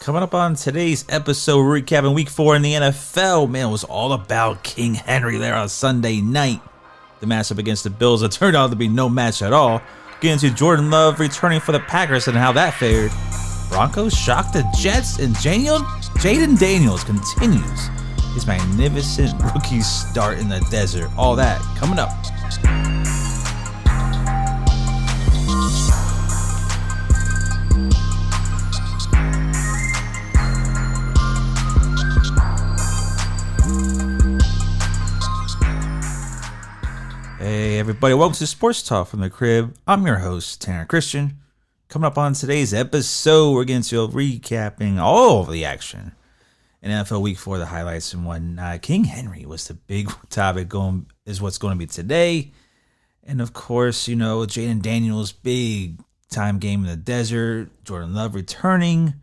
Coming up on today's episode, we're recapping week 4 in the NFL. Man, it was all about King Henry there on Sunday night. The matchup against the Bills, it turned out to be no match at all. Getting to Jordan Love returning for the Packers and how that fared. Broncos shocked the Jets, and Jayden Daniels continues his magnificent rookie start in the desert. All that coming up. Hey everybody, welcome to Sports Talk from the Crib. I'm your host, Tanner Christian. Coming up on today's episode, we're getting to recapping all of the action in NFL Week 4, the highlights and whatnot. King Henry was the big topic is what's going to be today. And of course, Jayden Daniels' big time game in the desert, Jordan Love returning.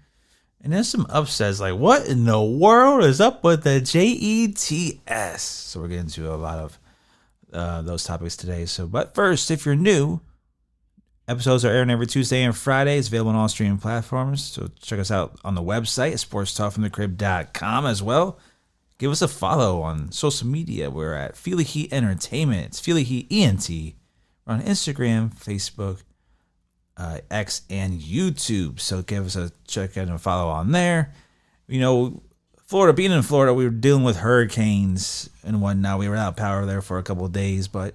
And there's some upsets like, what in the world is up with the JETS? So we're getting to a lot of those topics today. But first, if you're new, episodes are airing every Tuesday and Friday. It's available on all streaming platforms. So check us out on the website at sportstalkfromthecrib.com as well. Give us a follow on social media. We're at Feely Heat Entertainment. It's Feely Heat ENT. We're on Instagram, Facebook, X, and YouTube. So give us a check and a follow on there. Florida, being in Florida, we were dealing with hurricanes and whatnot. We were out of power there for a couple of days, but,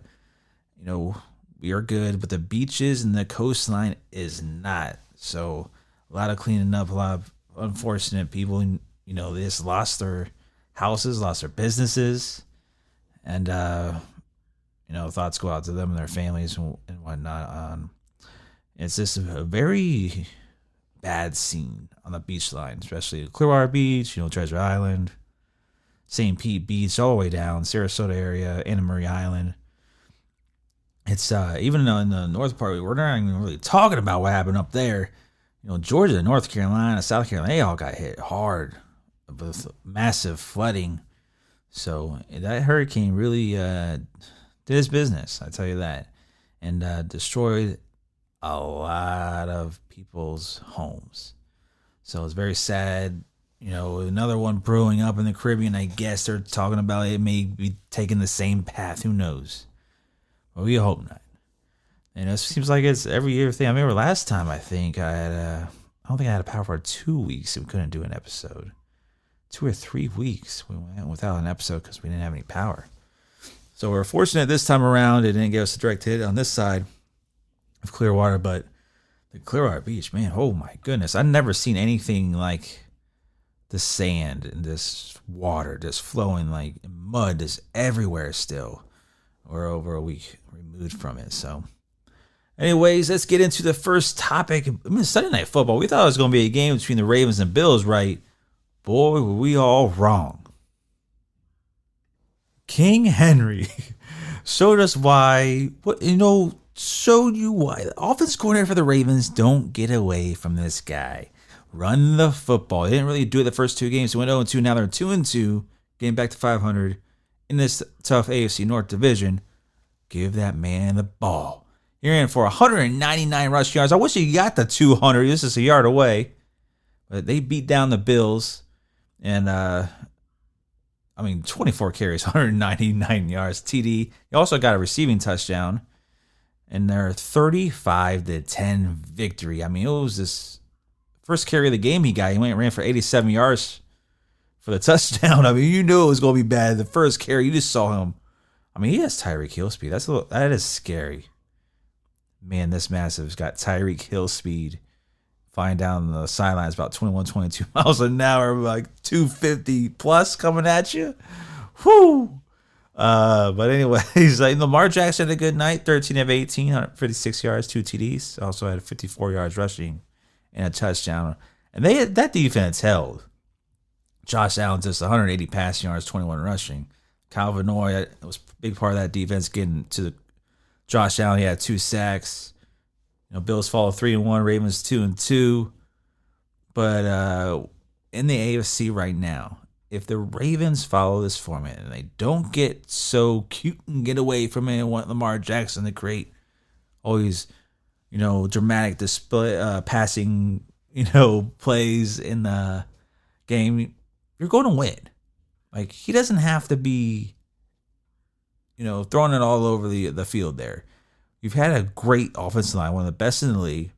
we are good. But the beaches and the coastline is not. So a lot of cleaning up, a lot of unfortunate people, they just lost their houses, lost their businesses. And, thoughts go out to them and their families and whatnot. It's just a very bad scene on the beach line, especially Clearwater Beach, Treasure Island, St. Pete Beach, all the way down, Sarasota area, Anna Marie Island. It's even though in the north part, we're not even really talking about what happened up there. Georgia, North Carolina, South Carolina, they all got hit hard with massive flooding. So that hurricane really did its business, I tell you that, and destroyed a lot of people's homes. So it's very sad. Another one brewing up in the Caribbean. I guess they're talking about it may be taking the same path. Who knows? But we hope not. And it seems like it's every year thing. I remember last time I don't think I had a power for 2 weeks and we couldn't do an episode. 2 or 3 weeks we went without an episode because we didn't have any power. So we're fortunate this time around. It didn't give us a direct hit on this side of Clearwater, but the Clearwater Beach, man, oh my goodness. I've never seen anything like the sand and this water just flowing like mud is everywhere still. We're over a week removed from it. So anyways, let's get into the first topic. Sunday Night Football. We thought it was going to be a game between the Ravens and Bills, right? Boy, were we all wrong. King Henry showed us why, showed you why the offense coordinator for the Ravens don't get away from this guy. Run the football. They didn't really do it the first 2 games. They went 0-2. Now they're 2-2, getting back to 500 in this tough AFC North division. Give that man the ball. You're in for 199 rush yards. I wish he got the 200. This is a yard away. But they beat down the Bills. And, 24 carries, 199 yards. TD. He also got a receiving touchdown. And their 35-10 victory. It was this first carry of the game he got. He ran for 87 yards for the touchdown. You knew it was going to be bad. The first carry, you just saw him. He has Tyreek Hill speed. That is scary. Man, this massive's got Tyreek Hill speed. Flying down the sidelines about 21, 22 miles an hour, like 250 plus coming at you. Whoo! But anyways, Lamar Jackson had a good night. 13 of 18, 156 yards, 2 TDs. Also had 54 yards rushing and a touchdown. And that defense held. Josh Allen just 180 passing yards, 21 rushing. Kyle Van Noy was a big part of that defense getting to Josh Allen. He had 2 sacks. Bills fall 3-1, Ravens 2-2. But in the AFC right now, if the Ravens follow this format and they don't get so cute and get away from it and want Lamar Jackson to create all these, dramatic display, passing, plays in the game, you're going to win. Like, he doesn't have to be, throwing it all over the field there. You've had a great offensive line, one of the best in the league.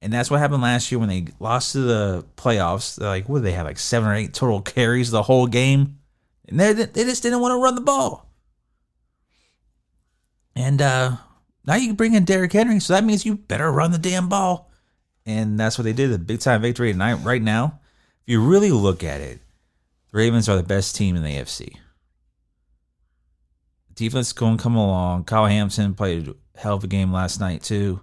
And that's what happened last year when they lost to the playoffs. They're like, what did they have, like 7 or 8 total carries the whole game? And they just didn't want to run the ball. And now you can bring in Derrick Henry, so that means you better run the damn ball. And that's what they did, a big-time victory tonight. Right now, if you really look at it, the Ravens are the best team in the AFC. Defense is going to come along. Kyle Hamilton played a hell of a game last night, too.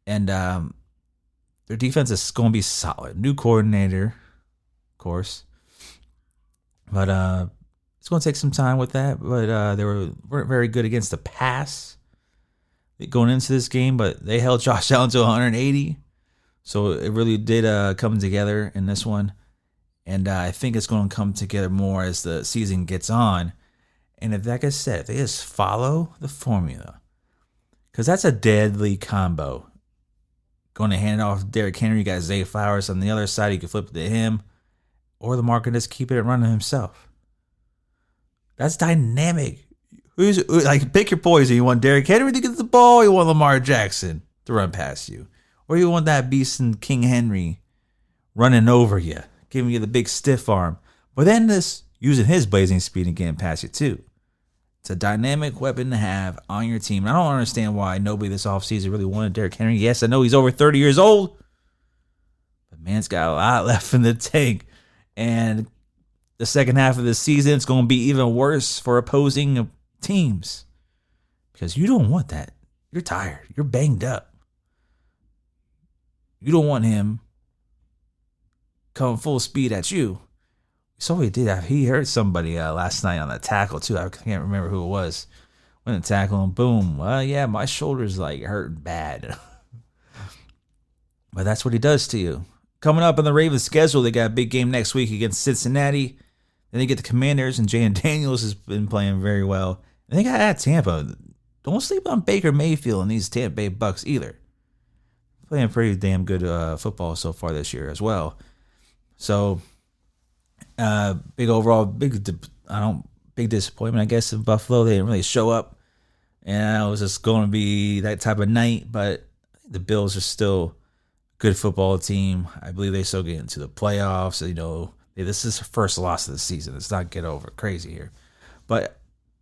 And their defense is going to be solid. New coordinator, of course. But it's going to take some time with that. But they weren't very good against the pass going into this game. But they held Josh Allen to 180. So it really did come together in this one. And I think it's going to come together more as the season gets on. And if, like I said, if they just follow the formula, because that's a deadly combo. Going to hand it off to Derrick Henry, you got Zay Flowers on the other side. You can flip it to him. Or Lamar can just keep it running himself. That's dynamic. Pick your poison. You want Derrick Henry to get the ball, or you want Lamar Jackson to run past you? Or you want that beast in King Henry running over you, giving you the big stiff arm. But then this using his blazing speed and getting past you too. It's a dynamic weapon to have on your team. And I don't understand why nobody this offseason really wanted Derrick Henry. Yes, I know he's over 30 years old, but man's got a lot left in the tank. And the second half of the season, it's going to be even worse for opposing teams because you don't want that. You're tired. You're banged up. You don't want him coming full speed at you. So he did. He hurt somebody last night on the tackle too. I can't remember who it was. Went to tackle him. Boom. Yeah, my shoulder's like hurting bad. But that's what he does to you. Coming up on the Ravens schedule, they got a big game next week against Cincinnati. Then they get the Commanders, and Jayden Daniels has been playing very well. And they got at Tampa. Don't sleep on Baker Mayfield and these Tampa Bay Bucks either. Playing pretty damn good football so far this year as well. So, big disappointment, I guess, in Buffalo. They didn't really show up. And it was just going to be that type of night. But the Bills are still a good football team. I believe they still get into the playoffs. This is their first loss of the season. Let's not get over crazy here. But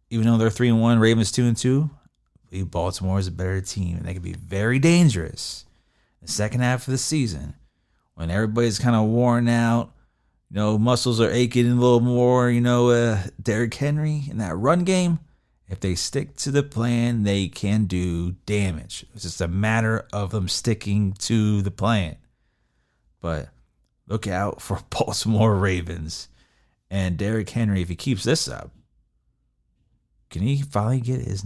even though they're 3-1, Ravens 2-2, I believe Baltimore is a better team. And they can be very dangerous in the second half of the season when everybody's kind of worn out. Muscles are aching a little more. Derrick Henry in that run game, if they stick to the plan, they can do damage. It's just a matter of them sticking to the plan. But look out for Baltimore Ravens and Derrick Henry. If he keeps this up, can he finally get his...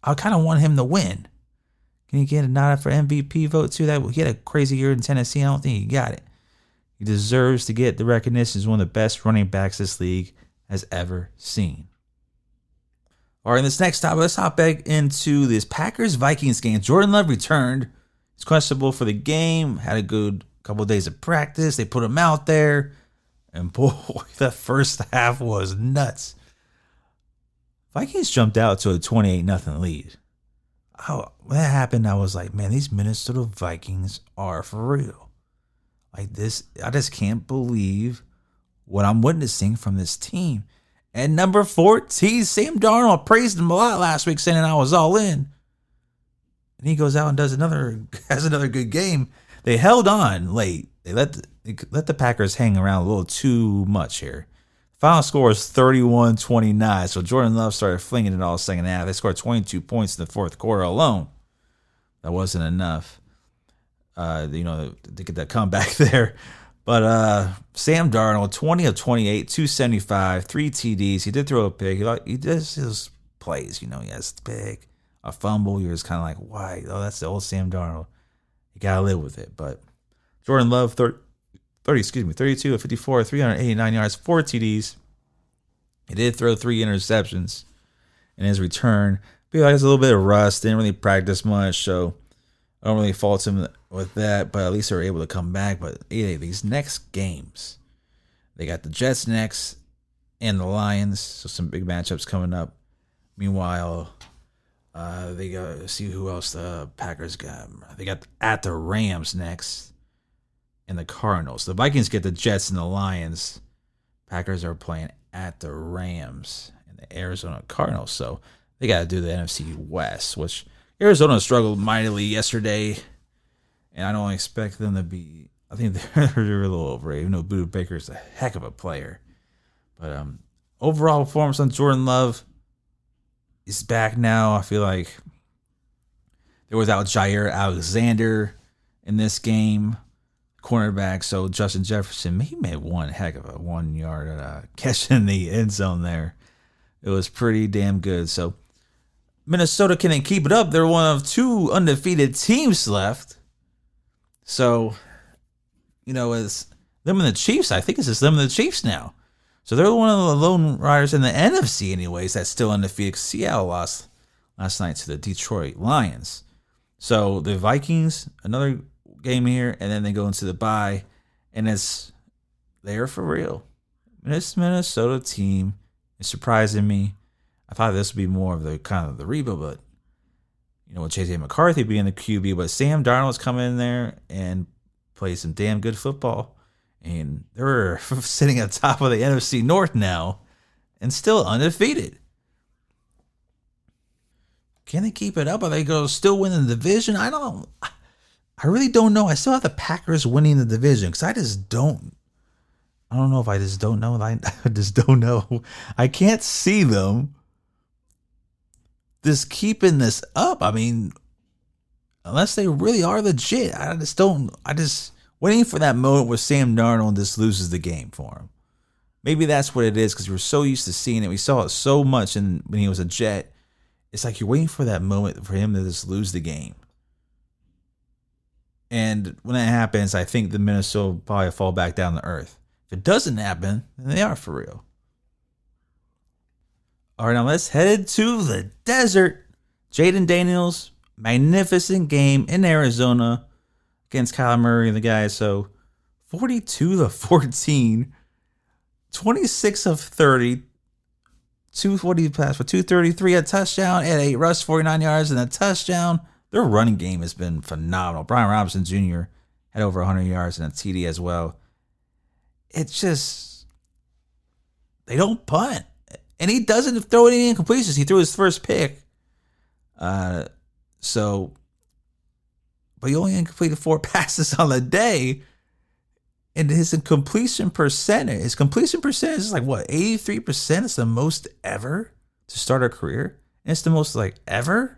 I kind of want him to win. Can he get a nod for MVP vote too? He had a crazy year in Tennessee. I don't think he got it. He deserves to get the recognition as one of the best running backs this league has ever seen. All right, in this next topic, let's hop back into this Packers-Vikings game. Jordan Love returned. He's questionable for the game. Had a good couple of days of practice. They put him out there. And boy, that first half was nuts. Vikings jumped out to a 28-0 lead. When that happened, I was like, man, these Minnesota Vikings are for real. Like this, I just can't believe what I'm witnessing from this team. And number 14, Sam Darnold, praised him a lot last week, saying I was all in. And he goes out and has another good game. They held on late. They let the Packers hang around a little too much here. Final score is 31-29. So Jordan Love started flinging it all second half. They scored 22 points in the fourth quarter alone. That wasn't enough. To get that comeback there. But Sam Darnold, 20 of 28, 275, 3 TDs. He did throw a pick. He does his plays. He has a pick, a fumble. You're just kind of like, why? Oh, that's the old Sam Darnold. You got to live with it. But Jordan Love, 32 of 54, 389 yards, 4 TDs. He did throw 3 interceptions in his return. But he has a little bit of rust. Didn't really practice much, so I don't really fault him with that, but at least they were able to come back. But yeah, these next games, they got the Jets next and the Lions, so some big matchups coming up. Meanwhile, they got see who else the Packers got. They got at the Rams next and the Cardinals. The Vikings get the Jets and the Lions. Packers are playing at the Rams and the Arizona Cardinals. So they got to do the NFC West, which Arizona struggled mightily yesterday. And I don't expect them to be. I think they're a little overrated. You know, Budda Baker's a heck of a player. But overall performance on Jordan Love is back now. I feel like they were without Jair Alexander in this game, cornerback. So Justin Jefferson, he made one heck of a 1 yard catch in the end zone there. It was pretty damn good. So Minnesota can't keep it up. They're one of two undefeated teams left. So, you know, it's them and the Chiefs. I think it's just them and the Chiefs now. So they're one of the lone riders in the NFC anyways that's still undefeated. Seattle lost last night to the Detroit Lions. So the Vikings, another game here, and then they go into the bye, and they're for real. This Minnesota team is surprising me. I thought this would be more of the kind of the rebuild, but you know, with J.J. McCarthy being the QB, but Sam Darnold's coming in there and play some damn good football. And they're sitting at the top of the NFC North now and still undefeated. Can they keep it up? Are they going to still win the division? I really don't know. I still have the Packers winning the division because I don't know if I just don't know. I just don't know. I can't see them just keeping this up. I mean, unless they really are legit, I just waiting for that moment where Sam Darnold just loses the game for him. Maybe that's what it is because we're so used to seeing it. We saw it so much when he was a Jet. It's like you're waiting for that moment for him to just lose the game. And when that happens, I think the Minnesota will probably fall back down to earth. If it doesn't happen, then they are for real. All right, now let's head to the desert. Jayden Daniels, magnificent game in Arizona against Kyler Murray and the guys. So 42-14, 26 of 30, 240 pass for 233, a touchdown, and 8 rush, 49 yards, and a touchdown. Their running game has been phenomenal. Brian Robinson Jr. had over 100 yards and a TD as well. It's just, they don't punt. And he doesn't throw any incompletions. He threw his first pick. But he only completed 4 passes on the day. And his completion percentage is like what, 83%? It's the most ever to start a career. And it's the most like ever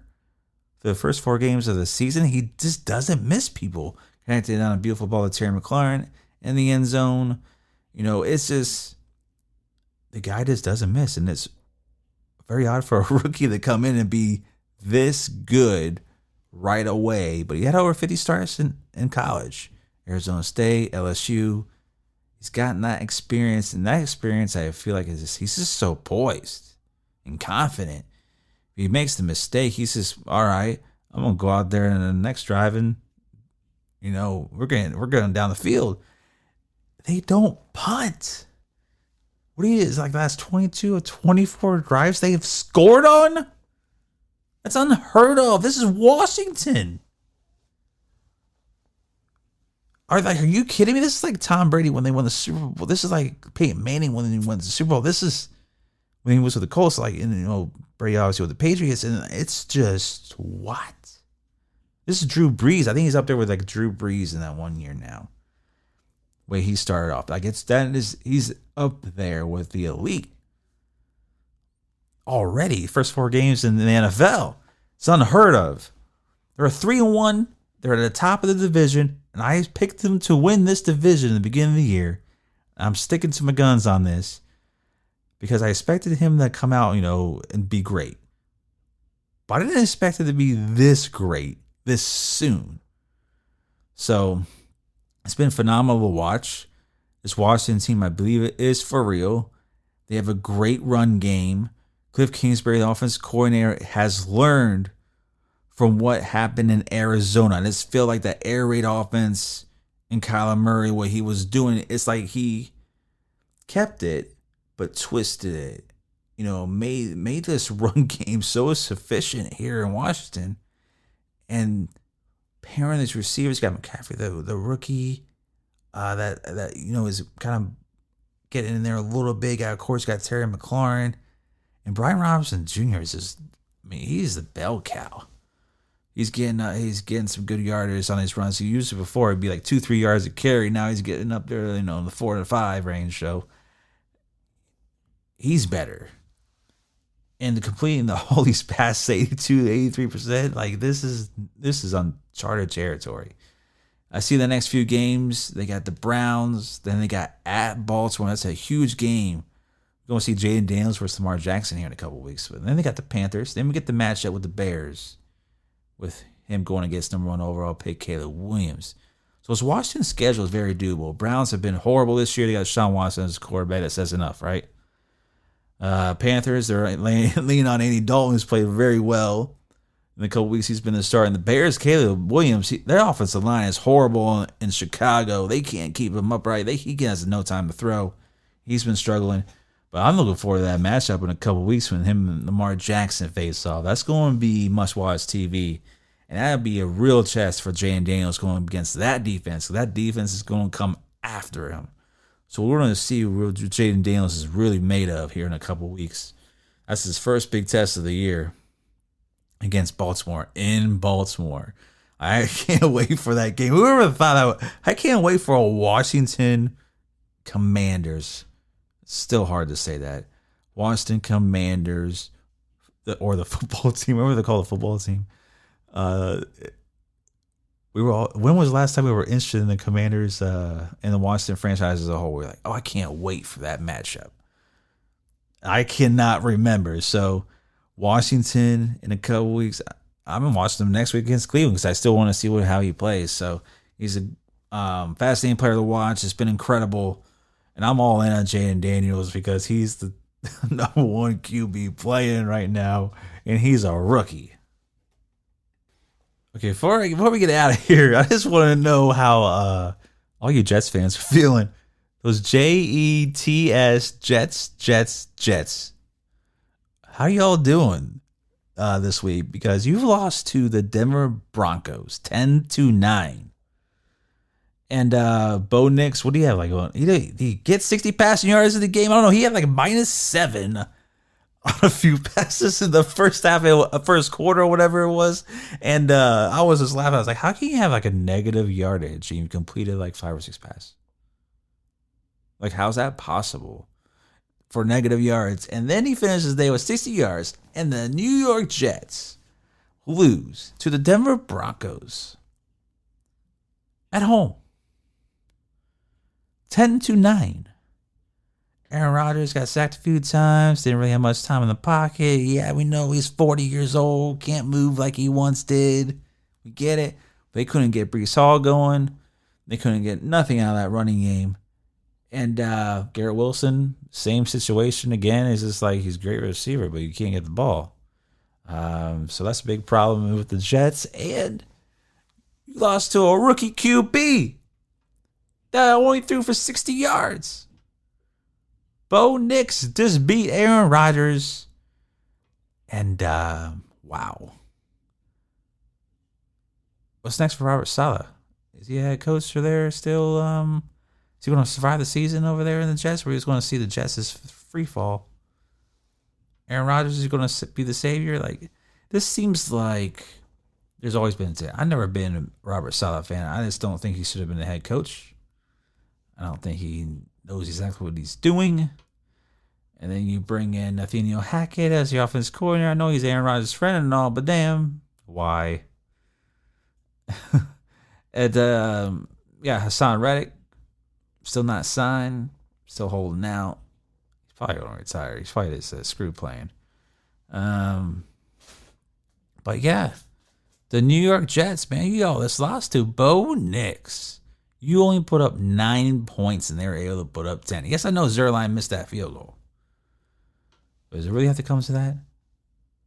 for the first 4 games of the season. He just doesn't miss people. Connected on a beautiful ball to Terry McLaurin in the end zone. You know, it's just, the guy just doesn't miss. And it's very odd for a rookie to come in and be this good right away. But he had over 50 starts in college. Arizona State, LSU. He's gotten that experience. And that experience, I feel like, he's just so poised and confident. If he makes the mistake, he's just, all right, I'm going to go out there in the next drive and, you know, we're going down the field. They don't punt. What is like the last 22 or 24 drives they have scored on? That's unheard of. This is Washington. Are you kidding me? This is like Tom Brady when they won the Super Bowl. This is like Peyton Manning when he won the Super Bowl. This is when he was with the Colts, like, and, you know, Brady obviously with the Patriots, and it's just what? This is Drew Brees. I think he's up there with like Drew Brees in that 1 year now. Way he started off, like he's up there with the elite already. First 4 games in the NFL, it's unheard of. They're 3-1. They're at the top of the division, and I picked them to win this division in the beginning of the year. I'm sticking to my guns on this because I expected him to come out, you know, and be great, but I didn't expect it to be this great this soon. So it's been phenomenal to watch. This Washington team, I believe it is for real. They have a great run game. Cliff Kingsbury, the offensive coordinator, has learned from what happened in Arizona. I just feel like that air raid offense and Kyler Murray, what he was doing, it's like he kept it but twisted it. Made this run game so sufficient here in Washington, and pairing these receivers, got McCaffrey, the rookie, that is kind of getting in there a little bit. Of course, got Terry McLaurin, and Brian Robinson Jr. is just, he's the bell cow. He's getting some good yardage on his runs. He used to before it'd be like 2-3 yards a carry. Now he's getting up there, in the 4 to 5 range. So he's better. And completing all these passes, 82 to 83%, like this is uncharted territory. I see the next few games. They got the Browns, then they got at Baltimore. That's a huge game. We're going to see Jayden Daniels versus Lamar Jackson here in a couple of weeks. But then they got the Panthers. Then we get the matchup with the Bears, with him going against number 1 overall pick Caleb Williams. So his Washington schedule is very doable. Browns have been horrible this year. They got Sean Watson as quarterback. That says enough, right? Panthers, they're leaning on Andy Dalton, who's played very well. In a couple weeks, he's been the starter. And the Bears, Caleb Williams, their offensive line is horrible in Chicago. They can't keep him upright. He has no time to throw. He's been struggling. But I'm looking forward to that matchup in a couple weeks when him and Lamar Jackson face off. That's going to be must-watch TV. And that'll be a real test for Jayden Daniels going against that defense. So that defense is going to come after him. So we're going to see what Jayden Daniels is really made of here in a couple weeks. That's his first big test of the year against Baltimore, in Baltimore. I can't wait for that game. Whoever thought I can't wait for a Washington Commanders. It's still hard to say that. Washington Commanders, or the football team, whatever they call the football team. When was the last time we were interested in the Commanders and the Washington franchise as a whole? We're like, I can't wait for that matchup. I cannot remember. So Washington in a couple weeks. I'm going to watch them next week against Cleveland because I still want to see how he plays. So he's a fascinating player to watch. It's been incredible. And I'm all in on Jayden Daniels because he's the number 1 QB playing right now, and he's a rookie. Okay, before we get out of here, I just want to know how all you Jets fans are feeling. Those Jets, Jets. How y'all doing this week? Because you've lost to the Denver Broncos 10-9. And Bo Nix, what do you have? He gets 60 passing yards in the game. I don't know. He had -7 on a few passes in the first half, first quarter, or whatever it was. And I was just laughing. I was like, how can you have a negative yardage and you completed 5 or 6 passes? How's that possible for negative yards? And then he finishes the day with 60 yards. And the New York Jets lose to the Denver Broncos at home, 10-9. Aaron Rodgers got sacked a few times, didn't really have much time in the pocket. Yeah, we know he's 40 years old, can't move like he once did. We get it. But they couldn't get Breece Hall going. They couldn't get nothing out of that running game. And Garrett Wilson, same situation again. It's just he's a great receiver, but you can't get the ball. So that's a big problem with the Jets. And you lost to a rookie QB that only threw for 60 yards. Bo Nix just beat Aaron Rodgers. And, wow. What's next for Robert Saleh? Is he a head coach there still? Is he going to survive the season over there in the Jets? Or he's going to see the Jets as free fall? Aaron Rodgers is going to be the savior? This seems like there's always been. I've never been a Robert Saleh fan. I just don't think he should have been the head coach. I don't think he knows exactly what he's doing. And then you bring in Nathaniel Hackett as the offense coordinator. I know he's Aaron Rodgers' friend and all, but damn, why? And Hassan Reddick, still not signed, still holding out. He's probably going to retire. He's probably just screw playing. But yeah, the New York Jets, man, this lost to Bo Nix. You only put up 9 points and they were able to put up 10. Yes, I know Zerline missed that field goal. But does it really have to come to that?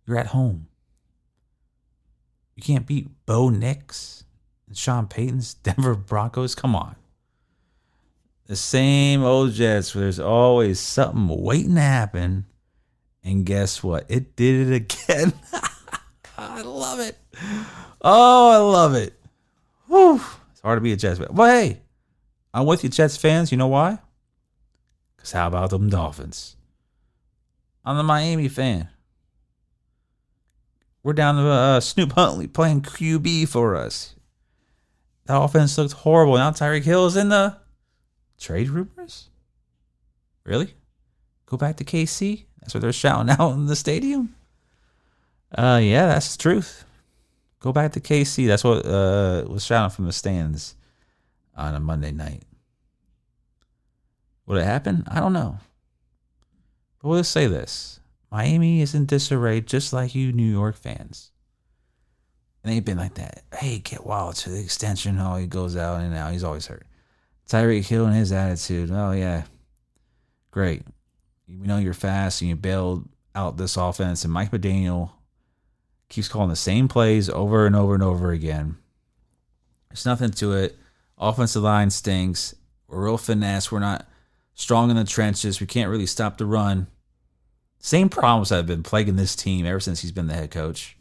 You're at home. You can't beat Bo Nix and Sean Payton's Denver Broncos. Come on. The same old Jets where there's always something waiting to happen. And guess what? It did it again. I love it. Oh, I love it. Whew. It's hard to be a Jets fan. But hey, I'm with you, Jets fans. You know why? Because how about them Dolphins? I'm the Miami fan. We're down to Snoop Huntley playing QB for us. The offense looks horrible. Now Tyreek Hill is in the trade rumors? Really? Go back to KC? That's what they're shouting out in the stadium? Yeah, that's the truth. Go back to KC. That's what was shouting from the stands on a Monday night. Would it happen? I don't know. But we'll just say this. Miami is in disarray just like you New York fans. And they've been like that. Hey, get Wild to the extension. Oh, he goes out and out. He's always hurt. Tyreek Hill and his attitude. Oh, yeah. Great. We know you're fast and you bailed out this offense. And Mike McDaniel keeps calling the same plays over and over and over again. There's nothing to it. Offensive line stinks. We're real finesse. We're not strong in the trenches. We can't really stop the run. Same problems that have been plaguing this team ever since he's been the head coach.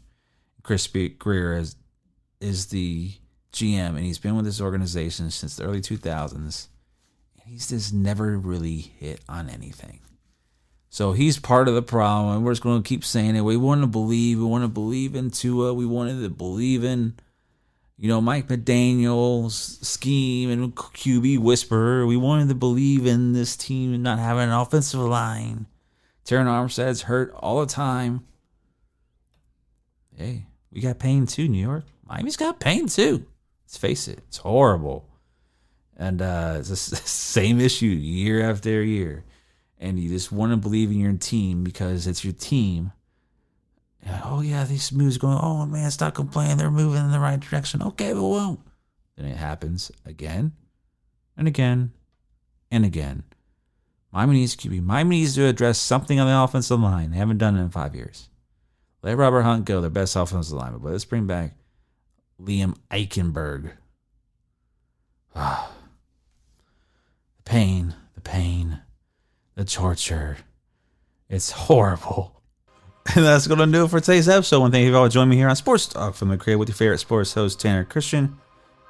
Chris Greer is the GM, and he's been with this organization since the early 2000s. And he's just never really hit on anything. So he's part of the problem, and we're just going to keep saying it. We want to believe. We want to believe in Tua. We wanted to believe in, Mike McDaniel's scheme and QB whisperer. We wanted to believe in this team and not having an offensive line. Terran Armstead's hurt all the time. Hey, we got pain too, New York. Miami's got pain too. Let's face it. It's horrible. And it's the same issue year after year. And you just want to believe in your team because it's your team. And, oh, yeah, these moves going, oh, man, stop complaining. They're moving in the right direction. Okay, but won't. Then it happens again and again and again. Miami needs QB. Miami needs to address something on the offensive line. They haven't done it in 5 years. Let Robert Hunt go, their best offensive lineman. But let's bring back Liam Eichenberg. The pain, the torture. It's horrible. And that's going to do it for today's episode. I want to thank you all for joining me here on Sports Talk from the Crib with your favorite sports host, Tanner Christian.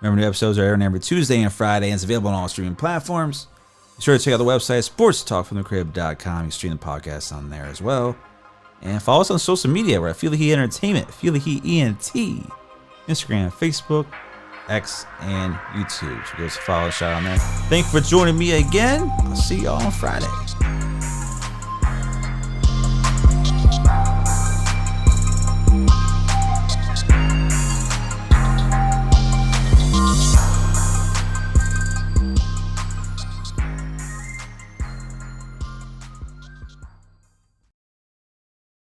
Remember, new episodes are airing every Tuesday and Friday, and it's available on all streaming platforms. Be sure to check out the website, sportstalkfromthecrib.com. You can stream the podcast on there as well. And follow us on social media. We're at Feel the Heat Entertainment, Feel the Heat ENT, Instagram, Facebook, X, and YouTube. So go follow, shout out on there. Thank you for joining me again. I'll see you all on Friday.